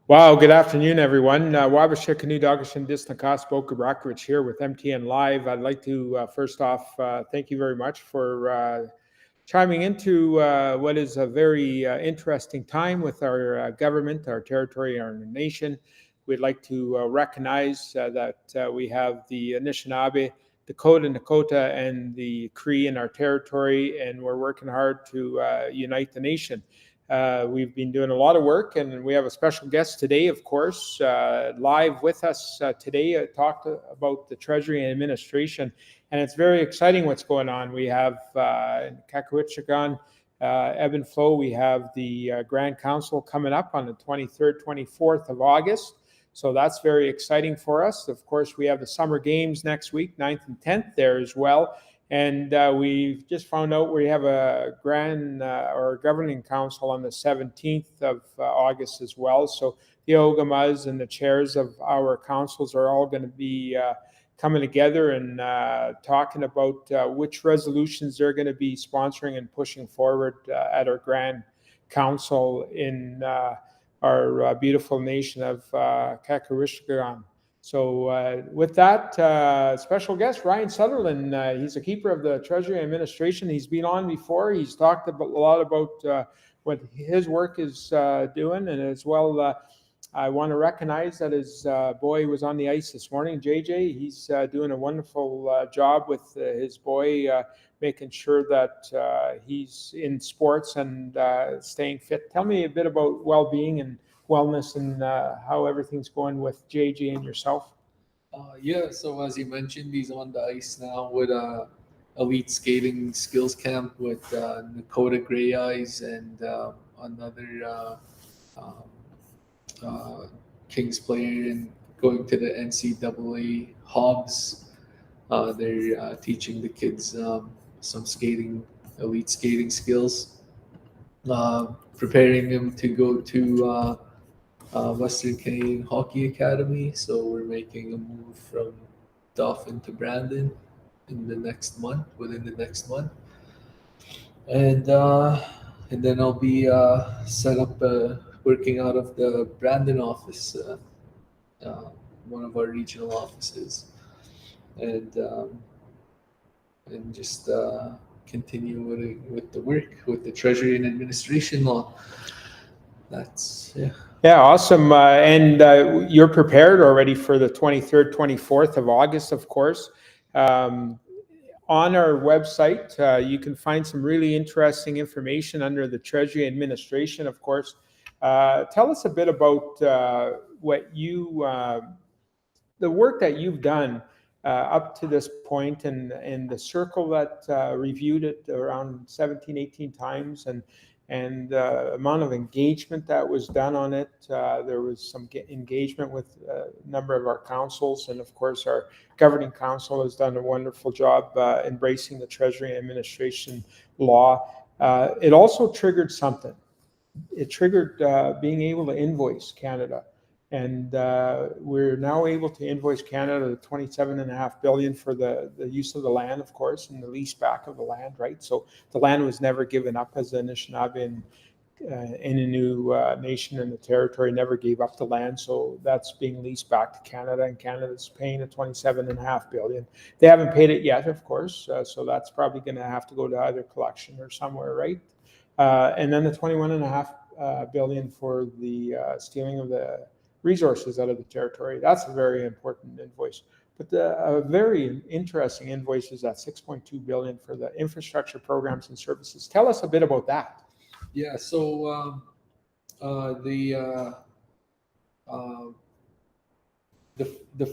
Wow, good afternoon, everyone. Kubrakovich-Kiniw Kubrakovich here with MTN Live. I'd like to first off thank you very much for chiming into what is a very interesting time with our government, our territory, our nation. We'd like to recognize that we have the Anishinaabe, Dakota, and the Cree in our territory, and we're working hard to unite the nation. We've been doing a lot of work, and we have a special guest today, of course, live with us today. Talked about the Treasury and Administration, and it's very exciting what's going on. We have in Kakowitchagan, ebb and flow. We have the Grand Council coming up on the 23rd, 24th of August. So that's very exciting for us. Of course, we have the Summer Games next week, 9th and 10th there as well. And we've just found out we have a grand or governing council on the 17th of August as well. So the Ogamas and the chairs of our councils are all going to be coming together and talking about which resolutions they're going to be sponsoring and pushing forward at our grand council in our beautiful nation of Kakowitchagan. So with that, special guest, Ryan Sutherland, he's a keeper of the Treasury Administration. He's been on before. He's talked a lot about what his work is doing. And as well, I want to recognize that his boy was on the ice this morning, JJ. He's doing a wonderful job with his boy, making sure that he's in sports and staying fit. Tell me a bit about well-being and wellness and how everything's going with JJ and yourself. So as you mentioned, he's on the ice now with elite skating skills camp with Dakota Grey Eyes and another Kings player, and going to the NCAA Hobbs. They're teaching the kids some elite skating skills, preparing them to go to Western Canadian Hockey Academy. So we're making a move from Dauphin to Brandon within the next month, and then I'll be set up working out of the Brandon office, one of our regional offices, and just continue with the work with the Treasury and Administration law. That's Yeah, awesome. And you're prepared already for the 23rd, 24th of August, of course. On our website, you can find some really interesting information under the Treasury Administration, of course. Tell us a bit about the work that you've done up to this point, and the circle that reviewed it around 17, 18 times, and the amount of engagement that was done on it. There was some engagement with a number of our councils, and of course our governing council has done a wonderful job embracing the Treasury Administration law. It also triggered something. It triggered being able to invoice Canada. And we're now able to invoice Canada the $27.5 billion for the use of the land, of course, and the lease back of the land, right? So the land was never given up, as the Anishinaabe and Innu nation in the territory never gave up the land. So that's being leased back to Canada, and Canada's paying the $27.5 billion. They haven't paid it yet, of course, so that's probably going to have to go to either collection or somewhere, right? And then the $21.5 billion for the stealing of the resources out of the territory. That's a very important invoice. But a very interesting invoice is that $6.2 billion for the infrastructure programs and services. Tell us a bit about that. Yeah. So the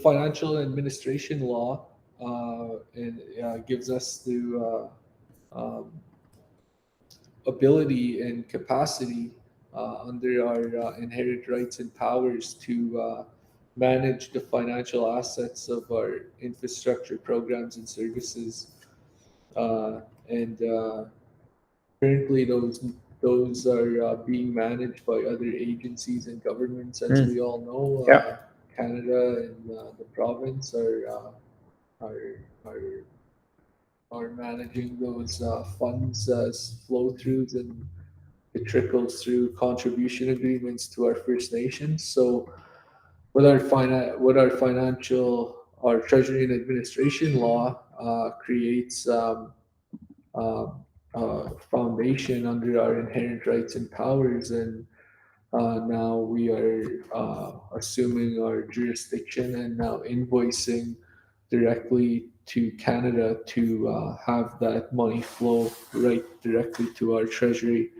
financial administration law gives us the ability and capacity under our inherent rights and powers to manage the financial assets of our infrastructure programs and services. And currently, those are being managed by other agencies and governments, as we all know. Yeah. Canada and the province are managing those funds as flow-throughs and it trickles through contribution agreements to our First Nations. So our Treasury and Administration law creates foundation under our inherent rights and powers, and now we are assuming our jurisdiction and now invoicing directly to Canada to have that money flow right directly to our treasury.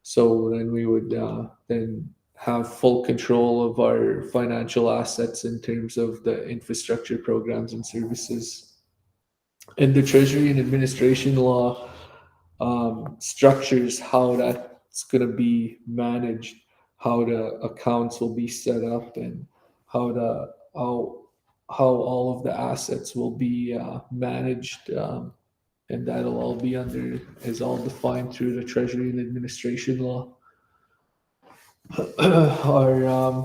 So then we would then have full control of our financial assets in terms of the infrastructure programs and services. And the Treasury and Administration law structures how that's going to be managed, how the accounts will be set up, and how all of the assets will be managed, and that'll all be is all defined through the Treasury and Administration law. Our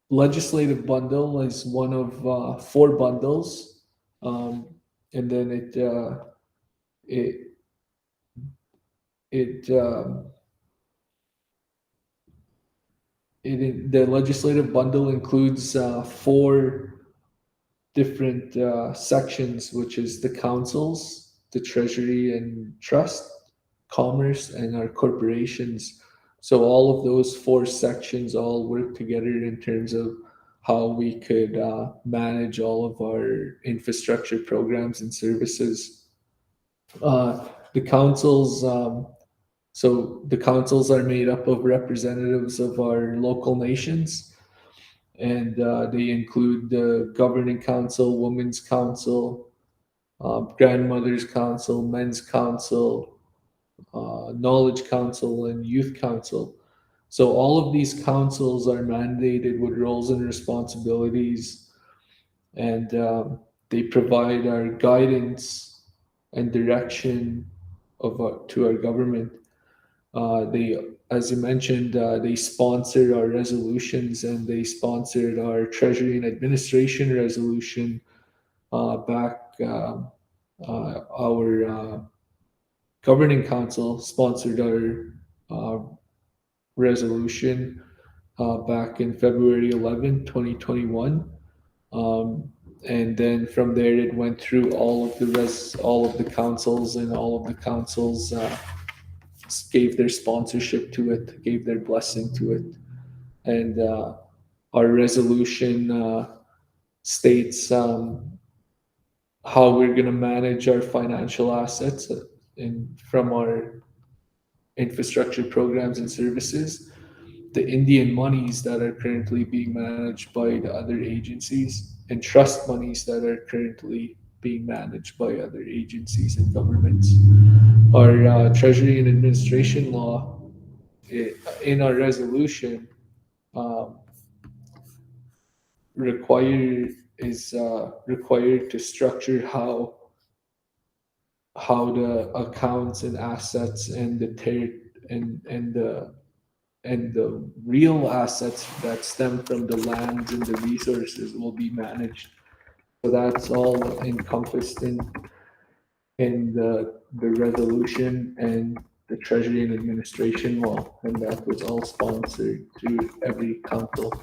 legislative bundle is one of four bundles, and then the legislative bundle includes four different sections, which is the councils, the Treasury and Trust, Commerce, and our corporations. So all of those four sections all work together in terms of how we could manage all of our infrastructure programs and services. The councils, so the councils are made up of representatives of our local nations, and they include the Governing Council, Women's Council, Grandmothers Council, Men's Council, Knowledge Council, and Youth Council. So all of these councils are mandated with roles and responsibilities, and they provide our guidance and direction to our government. As you mentioned, they sponsored our resolutions, and they sponsored our Treasury and Administration resolution back. Our Governing Council sponsored our resolution back in February 11, 2021. And then from there, it went through all of the councils, and all of the councils gave their sponsorship to it, gave their blessing to it. And our resolution states how we're going to manage our financial assets from our infrastructure programs and services, the Indian monies that are currently being managed by the other agencies, and trust monies that are currently being managed by other agencies and governments. Our Treasury and Administration law, in our resolution, required to structure how the accounts and assets and the real assets that stem from the lands and the resources will be managed. So that's all encompassed in the resolution and the Treasury and Administration law, and that was all sponsored through every council.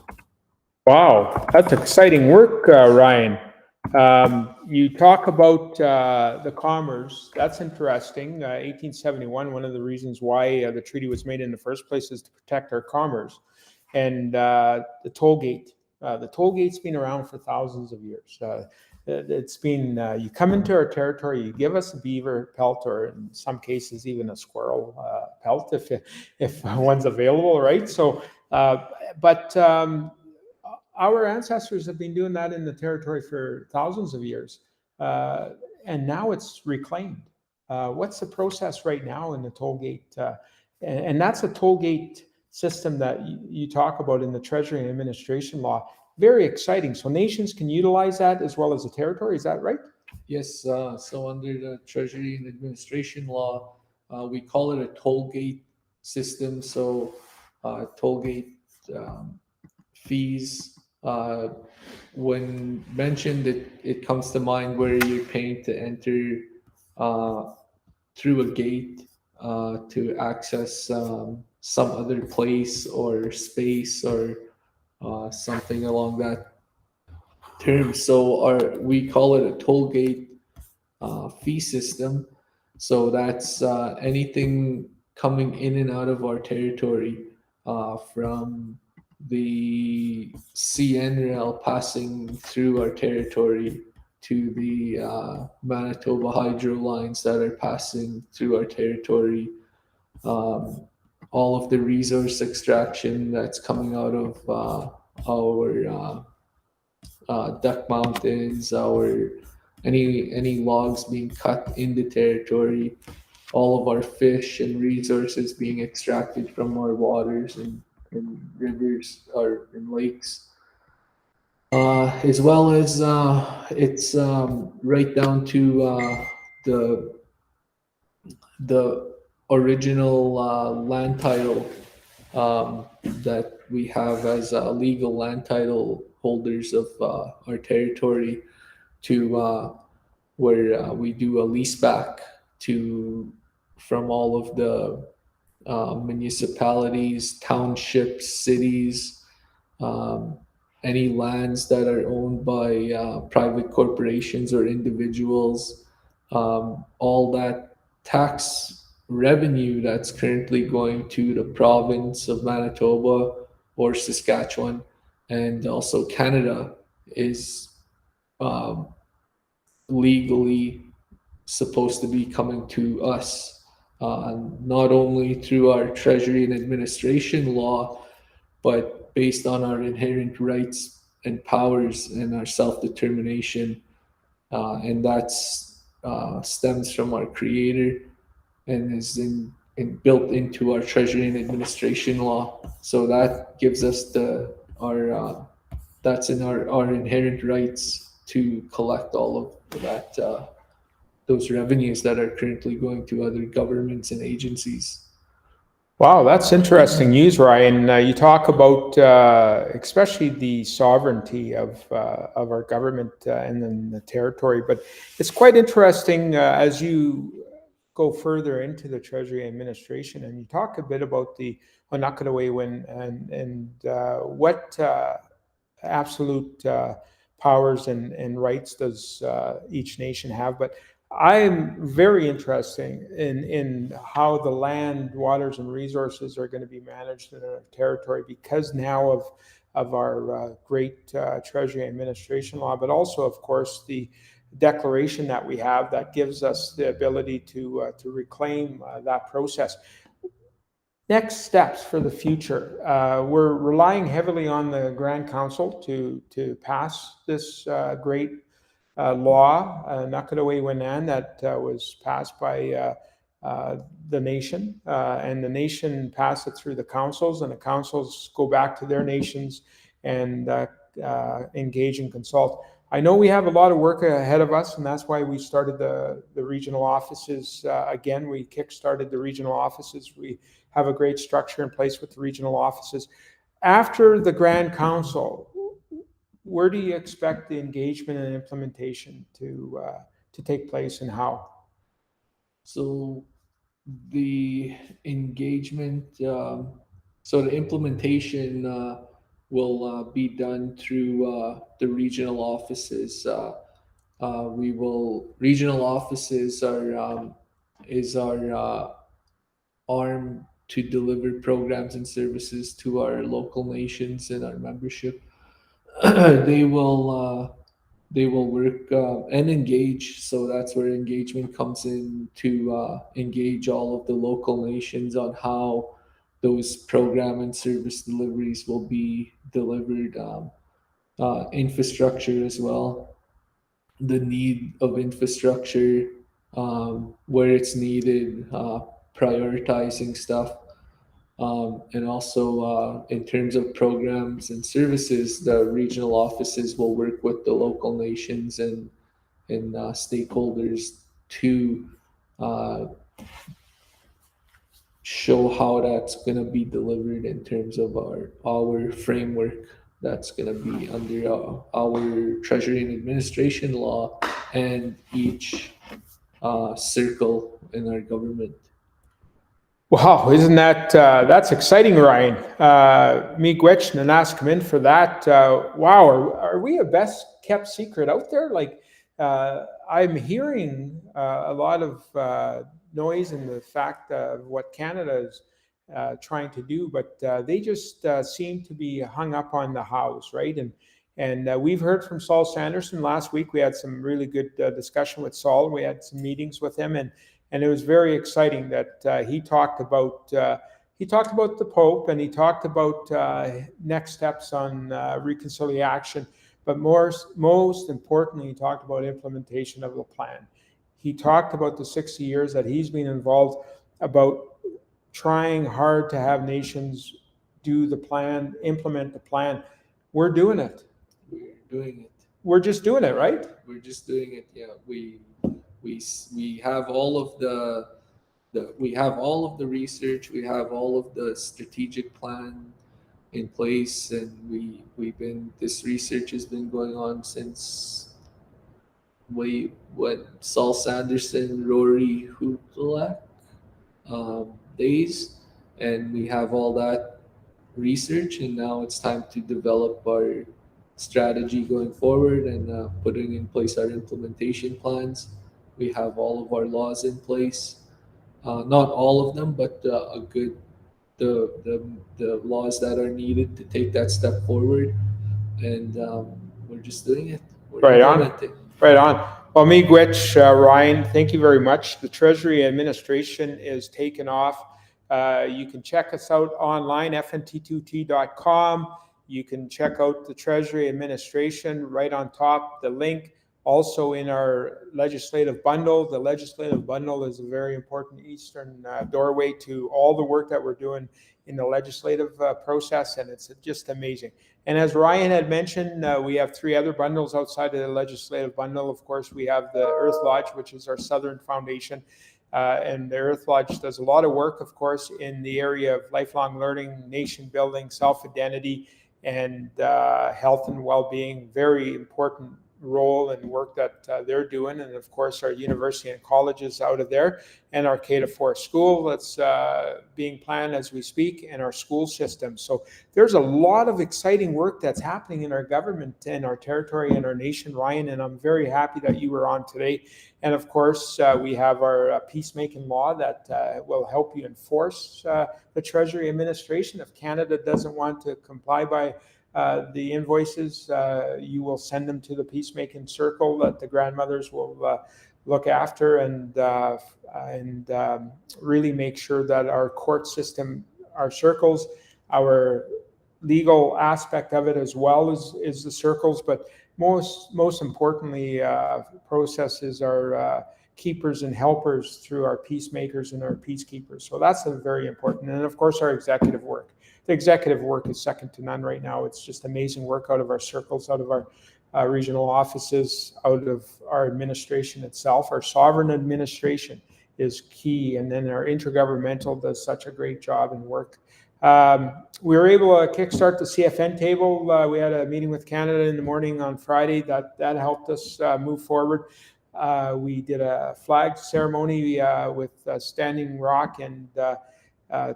Wow, that's exciting work, Ryan. You talk about the commerce. That's interesting. 1871, one of the reasons why the treaty was made in the first place is to protect our commerce. And the toll gate. The toll gate's been around for thousands of years. It's been, you come into our territory, you give us a beaver pelt, or in some cases even a squirrel pelt if one's available, right? So, but our ancestors have been doing that in the territory for thousands of years, and now it's reclaimed. What's the process right now in the toll gate? And that's a toll gate system that you talk about in the Treasury and Administration law. Very exciting. So nations can utilize that as well as the territory. Is that right? Yes. So under the Treasury and Administration law, we call it a toll gate system. So toll gate fees. When mentioned, it comes to mind where you're paying to enter through a gate to access some other place or space or something along that term. So we call it a toll gate fee system. So that's anything coming in and out of our territory from the CN rail passing through our territory to the Manitoba hydro lines that are passing through our territory. All of the resource extraction that's coming out of our duck mountains, our any logs being cut in the territory, all of our fish and resources being extracted from our waters and rivers or in lakes, as well as it's right down to the the original land title that we have as legal land title holders of our territory to where we do a lease back to from all of the municipalities, townships, cities, um, any lands that are owned by private corporations or individuals, all that tax revenue that's currently going to the province of Manitoba or Saskatchewan and also Canada is um, legally supposed to be coming to us, not only through our Treasury and administration law, but based on our inherent rights and powers and our self determination. And that's stems from our Creator and is built into our Treasury and administration law. So that gives us that's in our inherent rights to collect all of that those revenues that are currently going to other governments and agencies. Wow, that's interesting news, Ryan. You talk about especially the sovereignty of our government and then the territory, but it's quite interesting as you go further into the Treasury administration, and you talk a bit about the Onakadawewin and what absolute powers and rights does each nation have, but I'm very interested in how the land, waters, and resources are going to be managed in our territory because now of our great Treasury administration law, but also, of course, the declaration that we have that gives us the ability to reclaim that process. Next steps for the future. We're relying heavily on the Grand Council to pass this great law, Nakadawe-Winan, that was passed by the nation, and the nation passed it through the councils, and the councils go back to their nations and engage and consult. I know we have a lot of work ahead of us, and that's why we started the regional offices again. We kickstarted the regional offices. We have a great structure in place with the regional offices. After the Grand Council, where do you expect the engagement and implementation to take place, and how? So the engagement, so the implementation will be done through the regional offices. We will regional offices are is our arm to deliver programs and services to our local nations and our membership. they will they will work and engage. So that's where engagement comes in to engage all of the local nations on how those program and service deliveries will be delivered. Infrastructure as well, the need of infrastructure, where it's needed, prioritizing stuff. And also, in terms of programs and services, the regional offices will work with the local nations and stakeholders to uh, show how that's going to be delivered in terms of our framework that's going to be under our Treasury and Administration law, and each circle in our government. Wow, isn't that that's exciting, Ryan? Miigwech Nanas come in for that. Wow, are we a best kept secret out there? Like, I'm hearing a lot of noise in the fact of what Canada is trying to do, but they just seem to be hung up on the hows, right? And we've heard from Saul Sanderson last week. We had some really good discussion with Saul. We had some meetings with him, and it was very exciting that he talked about the Pope, and he talked about next steps on reconciliation, but most importantly, he talked about implementation of the plan. He talked about the 60 years that he's been involved, about trying hard to have nations do the plan, implement the plan. We're doing it. We're doing it. We're just doing it, right? We're just doing it. Yeah, we have all of we have all of the research, we have all of the strategic plan in place, and we've been this research has been going on since what Saul Sanderson, Rory Hutelak days, and we have all that research, and now it's time to develop our strategy going forward and putting in place our implementation plans. We have all of our laws in place, not all of them, but a good the laws that are needed to take that step forward, and we're just doing it. We're Right on. implementing. Right on. Well, Miigwech, Ryan, thank you very much. The Treasury Administration is taken off. You can check us out online, FNT2T.com. You can check out the Treasury Administration right on top, the link. Also in our legislative bundle. The legislative bundle is a very important eastern doorway to all the work that we're doing in the legislative process, and it's just amazing. And as Ryan had mentioned, we have 3 other bundles outside of the legislative bundle. Of course, we have the Earth Lodge, which is our Sutherland Foundation. And the Earth Lodge does a lot of work, of course, in the area of lifelong learning, nation building, self-identity, and health and well-being. Very important role and work that they're doing, and of course our university and colleges out of there, and our K-4 school that's being planned as we speak, and our school system. So there's a lot of exciting work that's happening in our government and our territory and our nation, Ryan, and I'm very happy that you were on today. And of course we have our peacemaking law that will help you enforce the Treasury Administration. If Canada doesn't want to comply by the invoices, you will send them to the peacemaking circle that the grandmothers will look after, and really make sure that our court system, our circles, our legal aspect of it, as well as the circles, but most importantly, processes our keepers and helpers through our peacemakers and our peacekeepers. So that's very important. And of course, our executive work. The executive work is second to none right now. It's just amazing work out of our circles, out of our regional offices, out of our administration itself. Our sovereign administration is key, and then our intergovernmental does such a great job and work. We were able to kickstart the CFN table. We had a meeting with Canada in the morning on Friday. That helped us move forward. We did a flag ceremony with Standing Rock and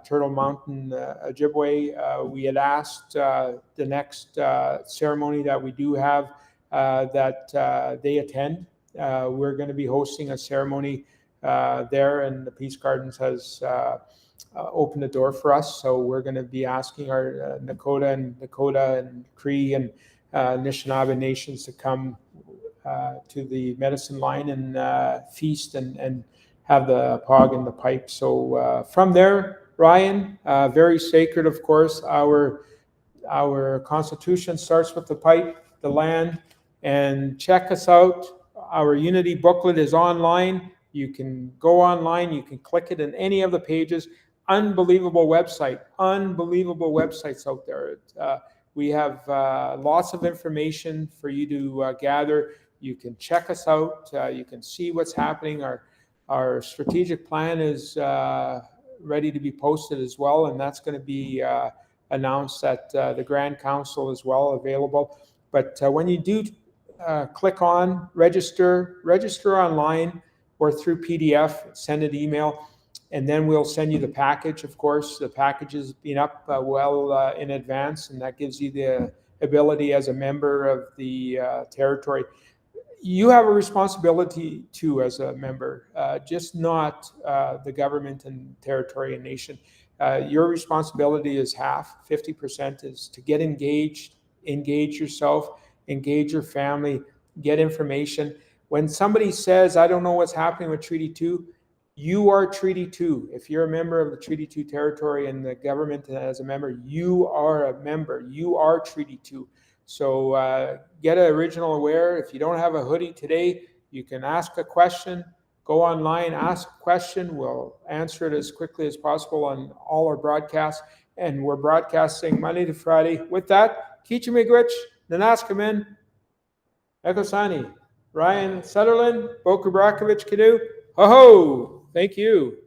Turtle Mountain Ojibwe. We had asked the next ceremony that we do have that they attend. We're going to be hosting a ceremony there, and the Peace Gardens has opened the door for us. So we're going to be asking our Nakota and Cree and Anishinaabe nations to come to the medicine line and feast and have the pog and the pipe. So from there, Ryan, very sacred, of course. Our Constitution starts with the pipe, the land, and check us out. Our Unity booklet is online. You can go online. You can click it in any of the pages. Unbelievable websites out there. We have lots of information for you to gather. You can check us out. You can see what's happening. Our strategic plan is ready to be posted as well, and that's going to be announced at the Grand Council as well, available. But when you do click on register online, or through PDF, send an email, and then we'll send you the package. Of course, the package has been up well in advance, and that gives you the ability as a member of the territory. You have a responsibility too as a member, just not the government and territory and nation. Your responsibility is half, 50% is to get engaged, engage yourself, engage your family, get information. When somebody says, I don't know what's happening with Treaty 2, you are Treaty 2. If you're a member of the Treaty 2 territory and the government as a member, you are a member. You are Treaty 2. So get an original aware. If you don't have a hoodie today, you can ask a question. Go online, ask a question. We'll answer it as quickly as possible on all our broadcasts. And we're broadcasting Monday to Friday. With that, Kichimigwich, Nanaskamin, Ekosani, Ryan Sutherland, Kubrakovich-Kiniw. Ho ho! Thank you.